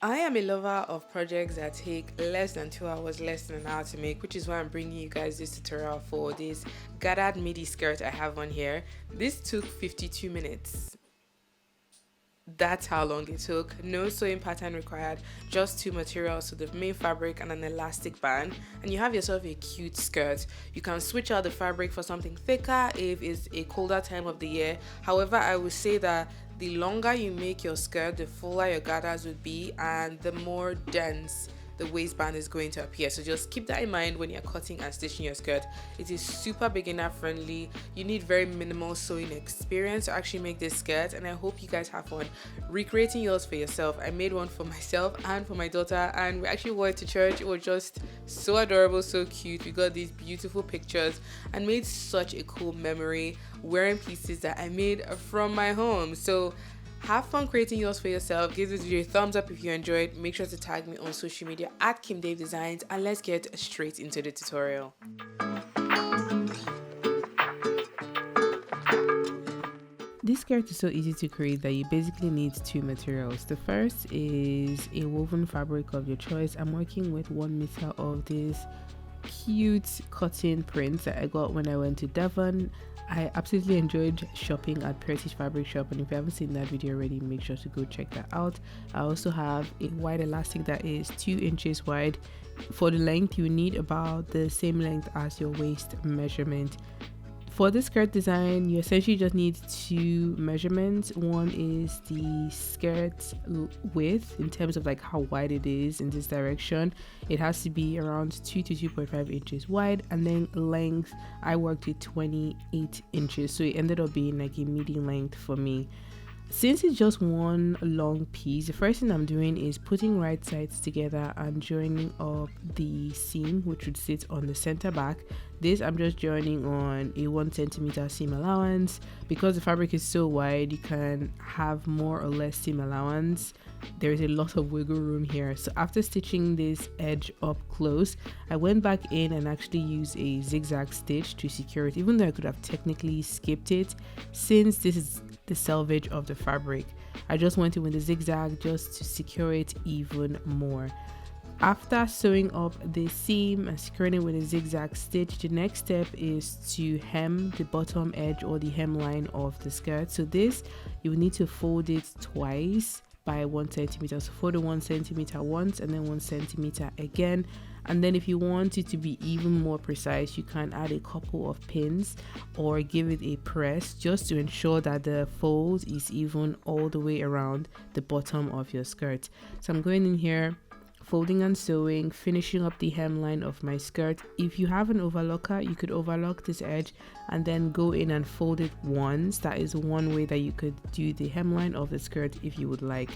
I am a lover of projects that take less than 2 hours, less than an hour to make, which is why I'm bringing you guys this tutorial for this gathered midi skirt I have on here. This took 52 minutes. That's how long it took. No sewing pattern required, just two materials, so the main fabric and an elastic band, and you have yourself a cute skirt. You can switch out the fabric for something thicker if it's a colder time of the year. However, I would say that the longer you make your skirt, the fuller your gathers would be and the more dense the waistband is going to appear. So just keep that in mind when you're cutting and stitching your skirt. It is super beginner friendly. You need very minimal sewing experience to actually make this skirt, and I hope you guys have fun recreating yours for yourself. I made one for myself and for my daughter, and we actually wore it to church. It was just so adorable, so cute. We got these beautiful pictures and made such a cool memory wearing pieces that I made from my home. So have fun creating yours for yourself. Give this video a thumbs up if you enjoyed. Make sure to tag me on social media at KimDaveDesigns, and let's get straight into the tutorial. This skirt is so easy to create that you basically need two materials. The first is a woven fabric of your choice. I'm working with 1 meter of this cute cotton print that I got when I went to Devon. I absolutely enjoyed shopping at Heritage Fabric Shop, and if you haven't seen that video already, make sure to go check that out. I also have a wide elastic that is 2 inches wide. For the length, you need about the same length as your waist measurement. For this skirt design, you essentially just need two measurements. One is the skirt width in terms of like how wide it is in this direction. It has to be around 2 to 2.5 inches wide, and then length, I worked with 28 inches, so it ended up being like a medium length for me. Since it's just one long piece, the first thing I'm doing is putting right sides together and joining up the seam, which would sit on the center back. This I'm just joining on a 1 centimeter seam allowance. Because the fabric is so wide, you can have more or less seam allowance. There is a lot of wiggle room here. So after stitching this edge up close, I went back in and actually used a zigzag stitch to secure it, even though I could have technically skipped it since this is the selvage of the fabric. I just went in with a zigzag just to secure it even more. After sewing up the seam and securing it with a zigzag stitch, the next step is to hem the bottom edge or the hemline of the skirt. So this, you will need to fold it twice by 1 centimeter. So fold it 1 centimeter once and then 1 centimeter again. And then if you want it to be even more precise, you can add a couple of pins or give it a press just to ensure that the fold is even all the way around the bottom of your skirt. So I'm going in here, folding and sewing, finishing up the hemline of my skirt. If you have an overlocker, you could overlock this edge and then go in and fold it once. That is one way that you could do the hemline of the skirt if you would like.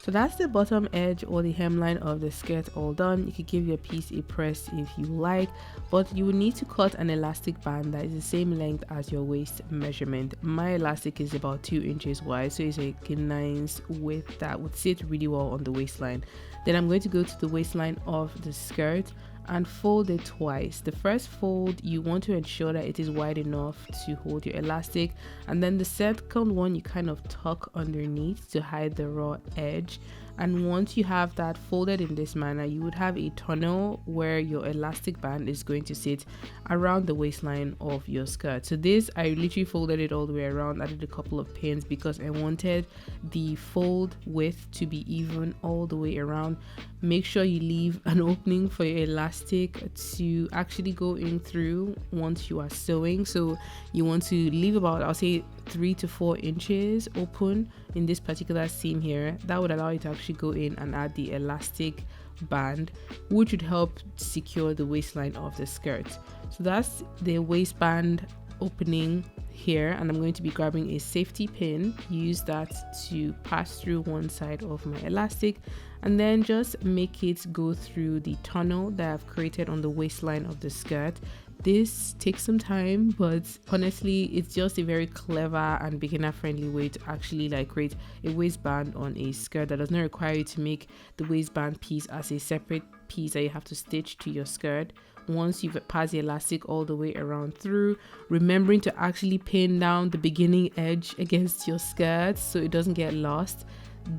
So that's the bottom edge or the hemline of the skirt all done. You could give your piece a press if you like, but you will need to cut an elastic band that is the same length as your waist measurement. My elastic is about 2 inches wide, so it's a nice width that would sit really well on the waistline. Then I'm going to go to the waistline of the skirt and fold it twice. The first fold, you want to ensure that it is wide enough to hold your elastic, and then the second one you kind of tuck underneath to hide the raw edge. And once you have that folded in this manner, you would have a tunnel where your elastic band is going to sit around the waistline of your skirt. So this, I literally folded it all the way around, added a couple of pins because I wanted the fold width to be even all the way around. Make sure you leave an opening for your elastic to actually go in through once you are sewing. So you want to leave about, I'll say 3 to 4 inches open in this particular seam here. That would allow you to actually go in and add the elastic band, which would help secure the waistline of the skirt. So that's the waistband opening here, and I'm going to be grabbing a safety pin, use that to pass through one side of my elastic, and then just make it go through the tunnel that I've created on the waistline of the skirt. This takes some time, but honestly it's just a very clever and beginner friendly way to actually like create a waistband on a skirt that does not require you to make the waistband piece as a separate piece that you have to stitch to your skirt. Once you've passed the elastic all the way around through, remembering to actually pin down the beginning edge against your skirt so it doesn't get lost.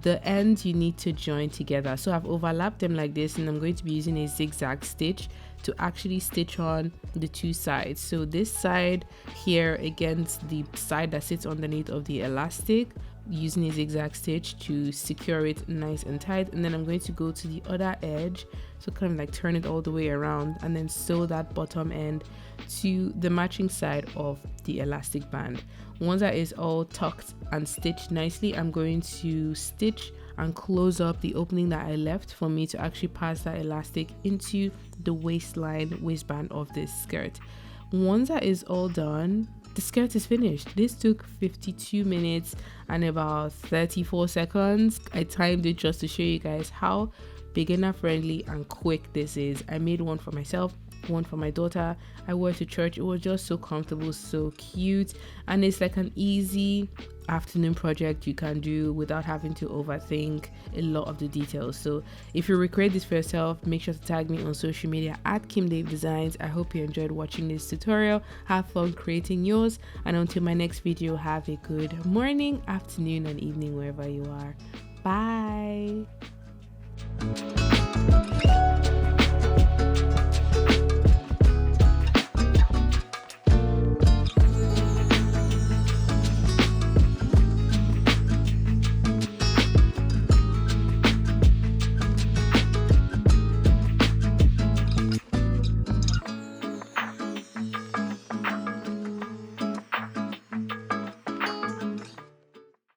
the ends you need to join together. So I've overlapped them like this, and I'm going to be using a zigzag stitch to actually stitch on the two sides. So this side here against the side that sits underneath of the elastic, using a zigzag stitch to secure it nice and tight. And then I'm going to go to the other edge, so kind of like turn it all the way around, and then sew that bottom end to the matching side of the elastic band. Once that is all tucked and stitched nicely, I'm going to stitch and close up the opening that I left for me to actually pass that elastic into the waistband of this skirt. Once that is all done, the skirt is finished. This took 52 minutes and about 34 seconds. I timed it just to show you guys how beginner friendly and quick this is. I made one for myself, one for my daughter. I wore it to church. It was just so comfortable, so cute, and it's like an easy afternoon project you can do without having to overthink a lot of the details. So if you recreate this for yourself, make sure to tag me on social media at Kim Dave Designs. I hope you enjoyed watching this tutorial. Have fun creating yours, and until my next video, have a good morning, afternoon, and evening wherever you are. Bye.